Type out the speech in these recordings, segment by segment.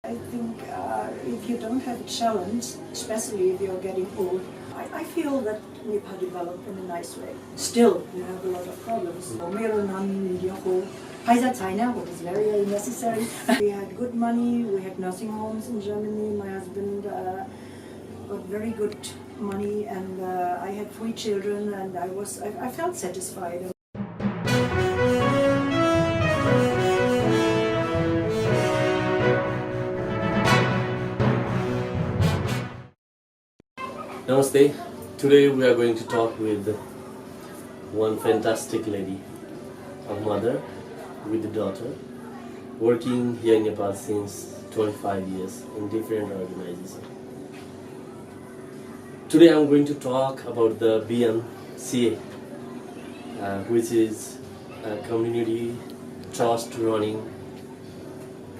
I think if you don't have a challenge, especially if you're getting old, I feel that Nepal developed in a nice way. Still, you have a lot of problems. What is very, very necessary. We had good money, we had nursing homes in Germany. My husband got very good money, and I had 3 children, and I felt satisfied. Namaste. Today we are going to talk with one fantastic lady, a mother with a daughter, working here in Nepal since 25 years in different organizations. Today I'm going to talk about the BMCA, which is a community trust running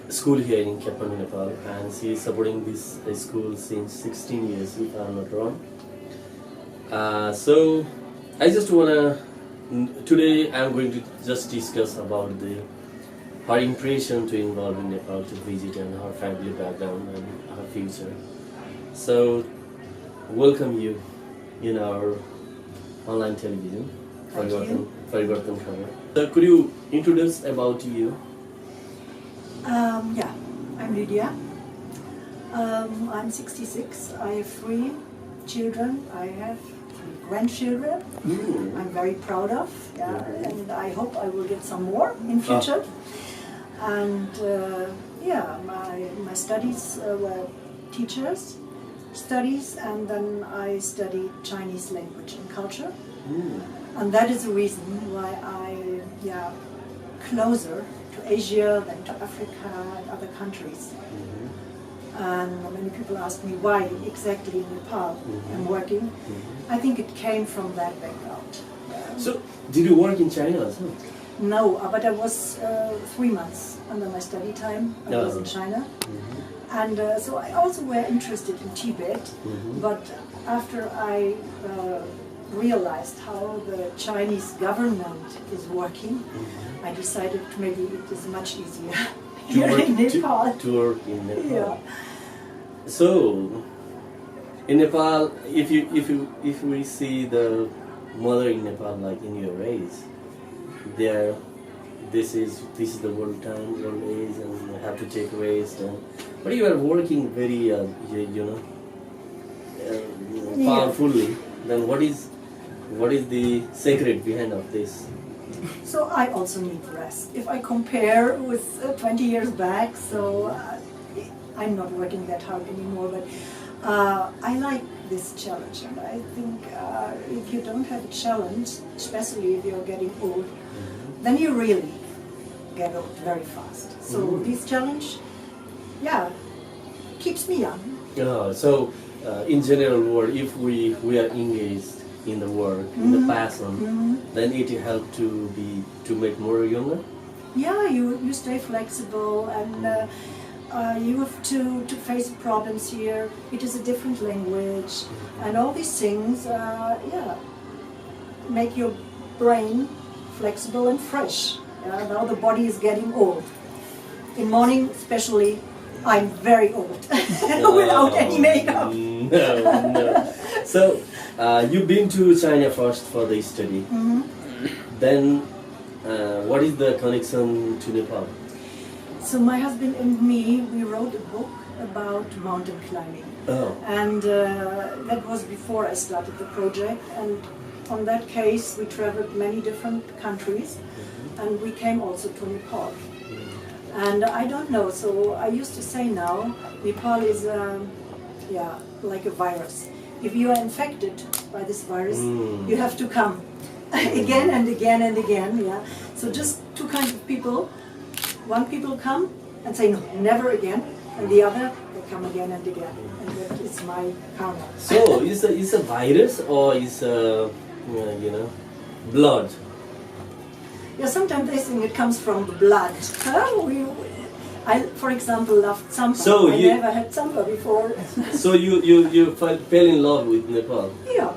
school here in Kathmandu, Nepal, and she is supporting this school since 16 years, if I'm not wrong. So I just today I'm going to just discuss about her impression to involve in Nepal to visit and her family background and her future. So welcome you in our online television. Forgotten Cover. So could you introduce about you? Yeah, I'm Lydia. I'm 66. I have 3 children. I have 3 grandchildren. I'm very proud of, and I hope I will get some more in future. And my studies were teachers studies, and then I studied Chinese language and culture. And that is the reason why I closer to Asia than to Africa and other countries. And many people ask me why exactly in Nepal I'm working. I think it came from that background. So, did you work in China also? No, but I was 3 months under my study time. I was in China. And so I also were interested in Tibet, but after I realized how the Chinese government is working, I decided maybe it is much easier here in Nepal. To work in Nepal. Yeah. So, in Nepal, if we see the mother in Nepal, like in your age, this is the world time, world age, and you have to take rest. But you are working very, powerfully. Then what is the secret behind of this? So I also need rest. If I compare with 20 years back, so I'm not working that hard anymore, but I like this challenge, and I think if you don't have a challenge, especially if you're getting old, then you really get old very fast. So this challenge, keeps me young. So in general word, if we are engaged in the work, in the passion, then it helps to make more younger. Yeah, you stay flexible, and you have to face problems here. It is a different language, and all these things, make your brain flexible and fresh. Now the body is getting old. In morning, especially, I'm very old without any makeup. No. So you've been to China first for the study. Then what is the connection to Nepal? So my husband and me, we wrote a book about mountain climbing. And that was before I started the project. And on that case, we traveled many different countries, and we came also to Nepal. And I don't know, so I used to say now, Nepal is like a virus. If you are infected by this virus, you have to come again and again and again. So just 2 kinds of people. One people come and say no, never again, and the other they come again and again. And that is my karma. So is a virus or is blood? Yeah, sometimes they think it comes from the blood. I, for example, loved samba. So I never had samba before. So you fell in love with Nepal? Yeah.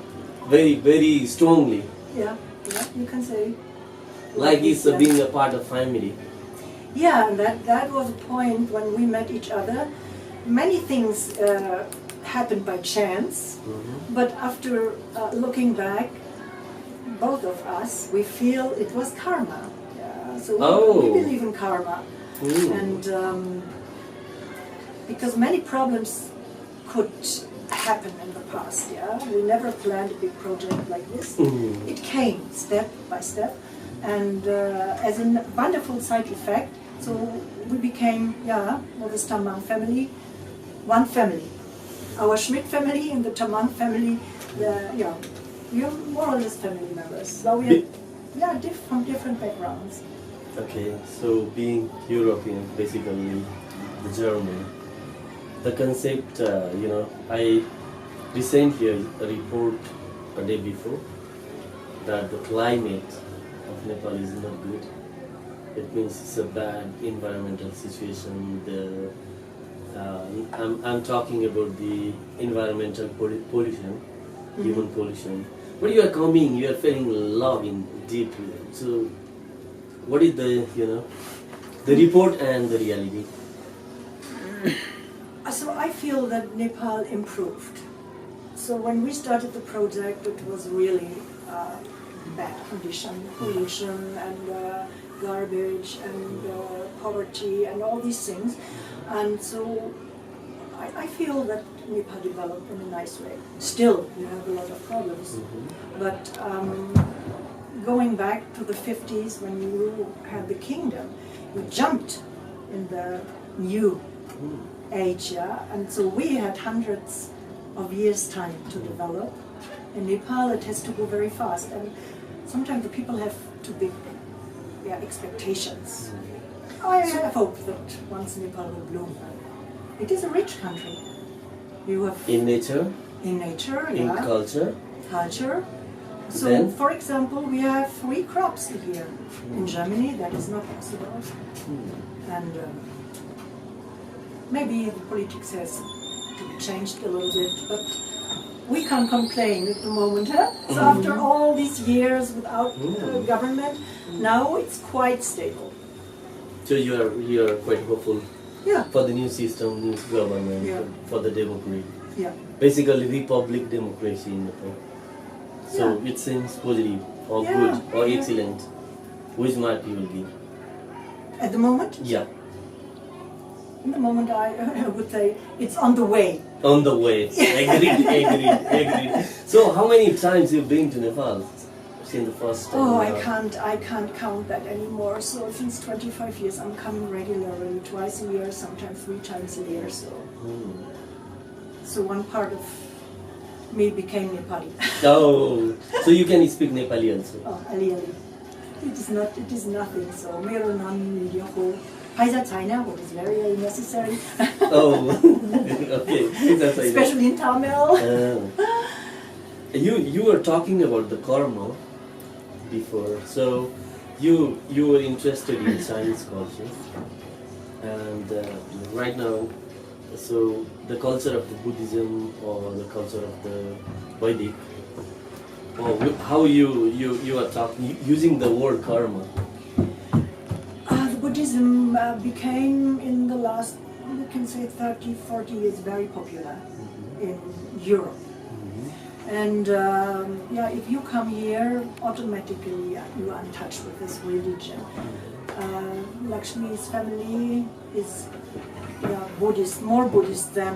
Very, very strongly? Yeah, you can say. Like it's being a part of family? Yeah, and that was a point when we met each other. Many things happened by chance, but after looking back, both of us, we feel it was karma. Yeah, so we believe in karma. And because many problems could happen in the past, yeah. We never planned a big project like this. It came step by step, and as a wonderful side effect, so we became, with this Tamang family, one family. Our Schmidt family and the Tamang family, we are more or less family members. So we are from different backgrounds. Okay, so being European, basically the German, the concept, I recently a report a day before that the climate of Nepal is not good. It means it's a bad environmental situation. I'm talking about the environmental pollution, human pollution. But you are coming, you are feeling love in deeply. So, what is the the report and the reality? So I feel that Nepal improved. So when we started the project, it was really bad condition, pollution and garbage and poverty and all these things. And so I feel that Nepal developed in a nice way. Still, we have a lot of problems. But going back to the 50s when you had the kingdom, you jumped in the new age, and so we had hundreds of years time to develop. In Nepal it has to go very fast, and sometimes the people have too big expectations. I have hope that once Nepal will bloom. It is a rich country. You have in nature, in culture. So, then, for example, we have 3 crops a year. In Germany, that is not possible. And maybe the politics has to be changed a little bit, but we can't complain at the moment. So after all these years without government, now it's quite stable. So you are quite hopeful for the new system, new government, for the democracy. Yeah. Basically, republic democracy in Nepal. So it seems positive or good or excellent. Which mark you will give? At the moment? Yeah. In the moment, I would say it's on the way. On the way. Agreed. So how many times you've been to Nepal since the first time? Oh, I can't count that anymore. So since 25 years, I'm coming regularly, twice a year, sometimes 3 times a year. So one part of me became Nepali. Oh, so you can speak Nepali also? Oh, aliali. It is nothing. So मेरो नानी यो फाइदा छैन, what is very, very necessary. Oh, okay. Especially in Tamil. You were talking about the karma before. So you were interested in Chinese culture, and right now, so the culture of the Buddhism or the culture of the Vedic, or how you are talking using the word karma. The Buddhism became in the last, you can say 30, 40 years, very popular in Europe. And if you come here, automatically you are in touch with this religion. Lakshmi's family is Buddhist, more Buddhist than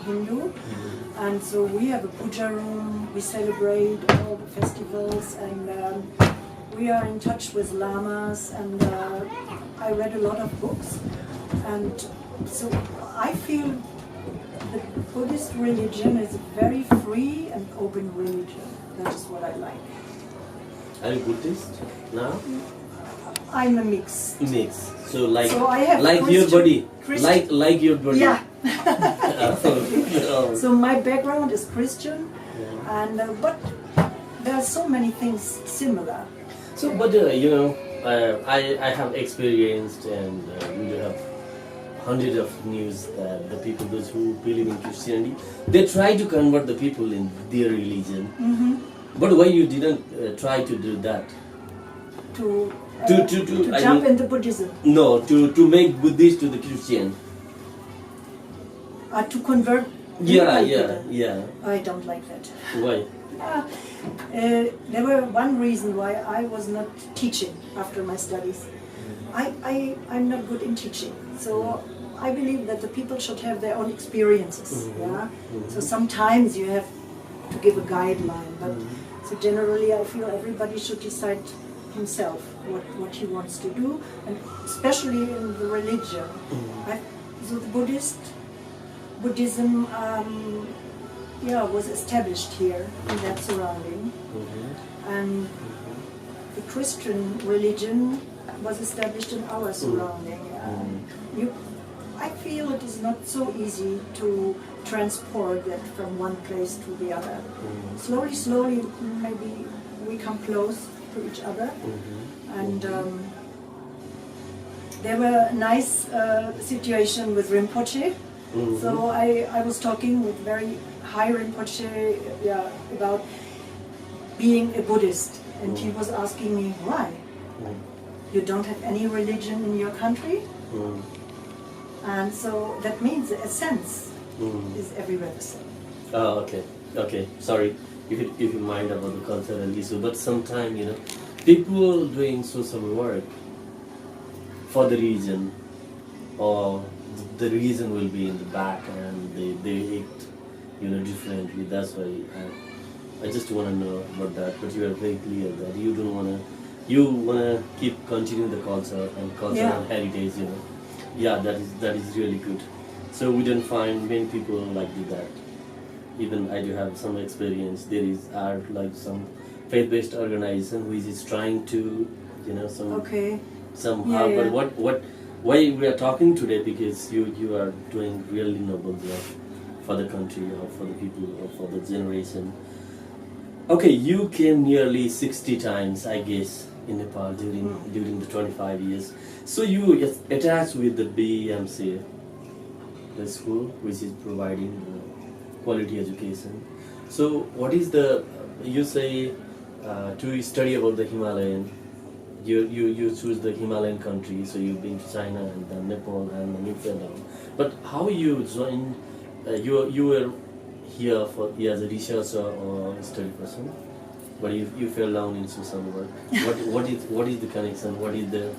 Hindu. And so we have a puja room, we celebrate all the festivals, and we are in touch with lamas, and I read a lot of books. And so I feel the Buddhist religion is a very free and open religion. That is what I like. Are you Buddhist now? I'm a mix. So I have like Christian, your body. Christian. Like your body. Yeah. So my background is Christian, and but there are so many things similar. So, but I have experienced, and we have hundreds of news that the people, those who believe in Christianity, they try to convert the people in their religion. But why you didn't try to do that? To to jump into Buddhism. No, to make Buddhist to the Christian. To convert. Yeah. I don't like that. Why? There were one reason why I was not teaching after my studies. I'm not good in teaching, so I believe that the people should have their own experiences. So sometimes you have to give a guideline, but so generally I feel everybody should decide himself what he wants to do, and especially in the religion. So the Buddhism was established here in that surrounding, and the Christian religion was established in our surrounding. I feel it is not so easy to transport that from one place to the other. Slowly, maybe we come close to each other, and there were a nice situation with Rinpoche. So I was talking with very high Rinpoche about being a Buddhist, and he was asking me, why? You don't have any religion in your country? And so that means the essence is everywhere the same. Oh, okay. Sorry if you mind about the cultural issue, but sometimes, people doing social work for the region, or the reason will be in the back, and they act, differently. That's why I just want to know about that. But you are very clear that you don't want to. You want to keep continuing the culture and cultural heritage. Yeah, that is really good. So we don't find many people like that. Even I do have some experience. There is like some faith-based organization which is trying to, somehow. Yeah. But why we are talking today, because you are doing really noble job for the country, or for the people, or for the generation. Okay, you came nearly 60 times, I guess, in Nepal during the 25 years. So you attached with the BMC, the school which is providing quality education. So what is you say to study about the Himalayan, you choose the Himalayan country, so you've been to China and then Nepal and then Nepal. But how you joined, you were here as a researcher or study person, but you fell down in social work. What is the connection? What is the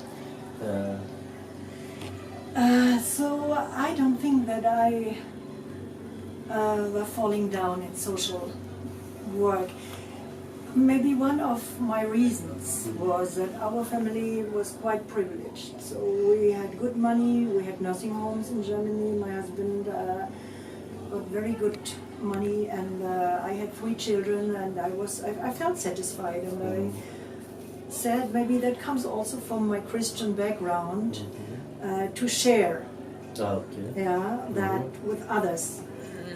So I don't think that I were falling down in social work. Maybe one of my reasons was that our family was quite privileged. So we had good money, we had nursing homes in Germany. My husband got very good money, and I had 3 children, and I felt satisfied, and I said maybe that comes also from my Christian background, to share that with others,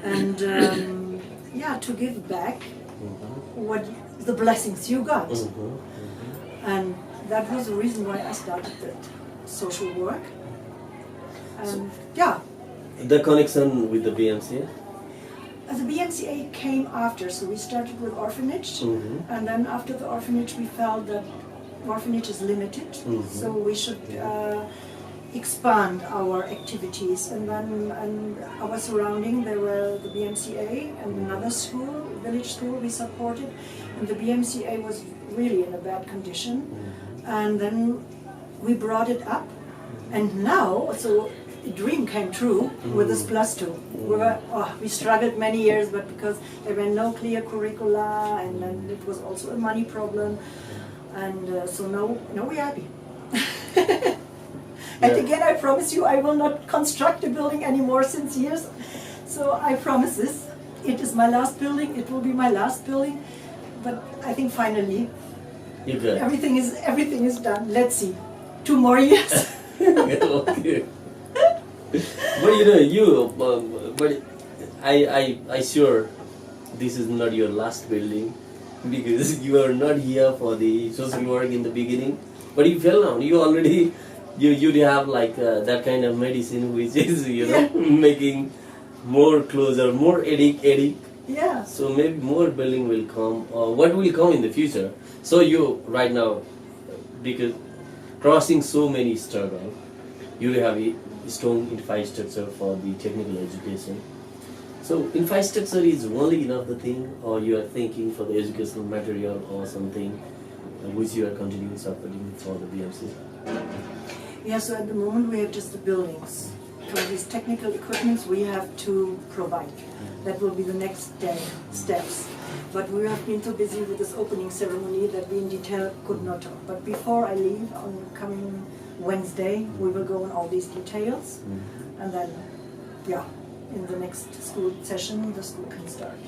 and to give back what the blessings you got. And that was the reason why I started that social work. And the connection with the BMC? The BMCA came after, so we started with orphanage, and then after the orphanage we felt that orphanage is limited, so we should expand our activities. And then our surrounding, there were the BMCA and another school, village school we supported, and the BMCA was really in a bad condition. And then we brought it up, and now, so a dream came true with this +2. We struggled many years, but because there were no clear curricula, and then it was also a money problem, and so now we're happy. And again, I promise you, I will not construct a building anymore since years. So I promise this. It is my last building. It will be my last building. But I think finally, everything is done. Let's see. 2 more years. Okay. But I sure this is not your last building, because you are not here for the social work in the beginning, but you fell down. You already you have like that kind of medicine which is making more closer, more addict. Yeah. So maybe more building will come, or what will come in the future. So you right now, because crossing so many struggles. You have a strong infrastructure for the technical education. So infrastructure is only enough the thing, or you are thinking for the educational material or something which you are continuing supporting for the BMC? Yeah, so at the moment we have just the buildings. For these technical equipments we have to provide. That will be the next steps. But we have been too busy with this opening ceremony that we in detail could not talk. But before I leave on coming Wednesday, we will go on all these details. And then, yeah, in the next school session, the school can start.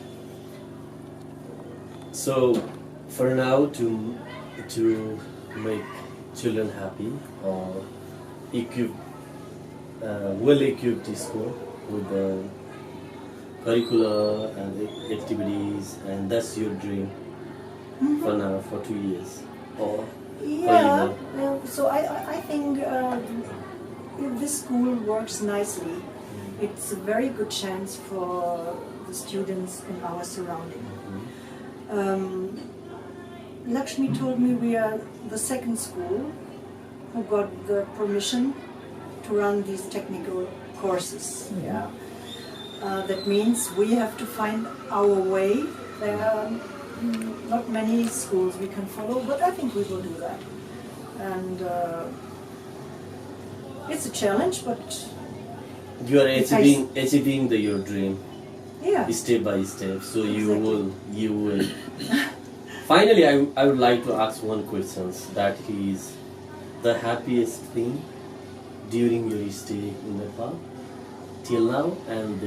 So, for now, to make children happy or well-equipped school with the curricula and the activities, and that's your dream for now, for 2 years, or yeah. So I think if this school works nicely, it's a very good chance for the students in our surrounding. Lakshmi told me we are the second school who got the permission to run these technical courses. Yeah. That means we have to find our way. There are not many schools we can follow, but I think we will do that. And it's a challenge, but you are achieving your dream, yeah, step by step. So exactly. you will. Finally, I would like to ask one question. That is the happiest thing during your stay in Nepal till now, and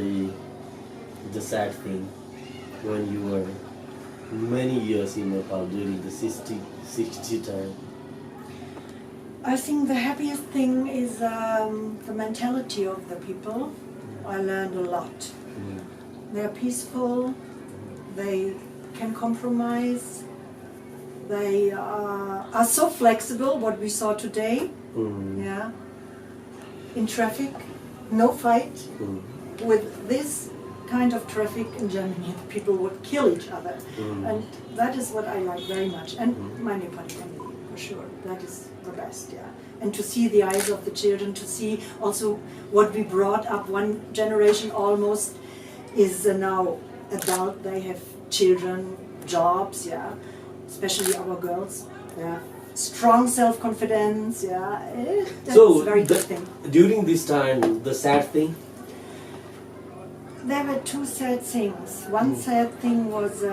the sad thing when you were many years in Nepal during the 60 time. I think the happiest thing is the mentality of the people. I learned a lot. They are peaceful, they can compromise, they are so flexible, what we saw today. Yeah. In traffic, no fight. With this kind of traffic in Germany, people would kill each other. And that is what I like very much. And my Nepali family, for sure. That is the best, yeah. And to see the eyes of the children, to see also what we brought up, one generation almost is now adult, they have children, jobs, yeah. Especially our girls, yeah. Strong self-confidence, yeah. That's So a very good thing. During this time, the sad thing? There were two sad things. One sad thing was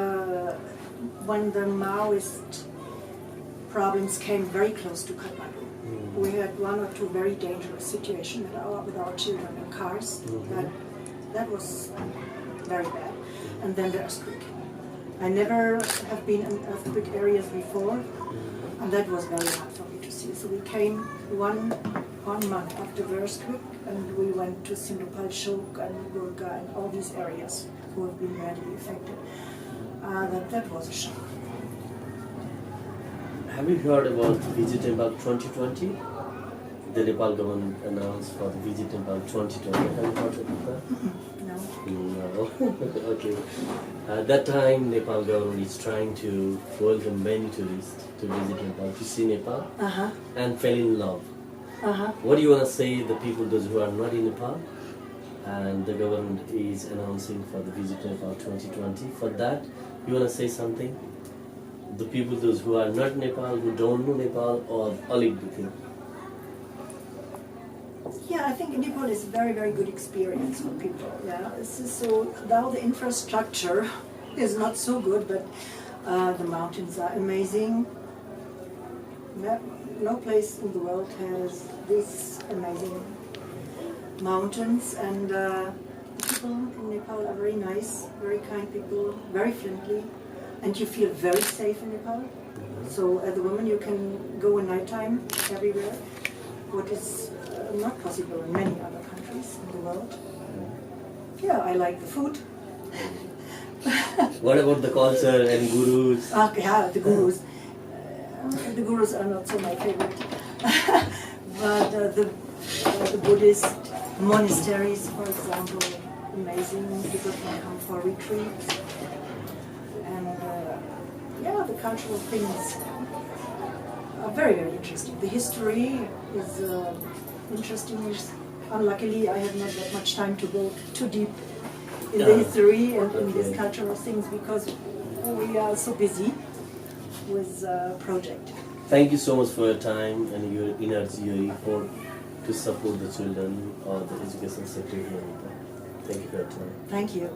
when the Maoist problems came very close to Kathmandu. We had one or two very dangerous situations with our children in cars. That was very bad. And then the earthquake. I never have been in earthquake areas before, and that was very hard for me to see. So we came one month after the earthquake, and we went to Sindupal Shok and Gurga and all these areas who have been badly affected. That was a shock. Have you heard about Visit Nepal 2020? The Nepal government announced for the Visit Nepal 2020. Have you heard about that? No. Okay. At that time, Nepal government is trying to welcome many tourists to visit Nepal, to see Nepal, and fell in love. What do you want to say the people, those who are not in Nepal, and the government is announcing for the Visit Nepal 2020? For that, you want to say something? The people, those who are not Nepal, who don't know Nepal, or Olympic? Yeah, I think Nepal is a very, very good experience for people. Yeah, so now the infrastructure is not so good, but the mountains are amazing. No place in the world has these amazing mountains, and the people in Nepal are very nice, very kind people, very friendly, and you feel very safe in Nepal. So as a woman you can go at nighttime everywhere, what is not possible in many other countries in the world. Yeah, I like the food. What about the culture and gurus? Yeah, the gurus. The gurus are not so my favorite. But the Buddhist monasteries, for example, amazing. People can come for retreats. And yeah, the cultural things very, very interesting. The history is interesting. Unluckily, I have not that much time to go too deep in the history and in these cultural things because we are so busy with project. Thank you so much for your time and your energy, your effort to support the children or the education sector here. Thank you for your time. Thank you.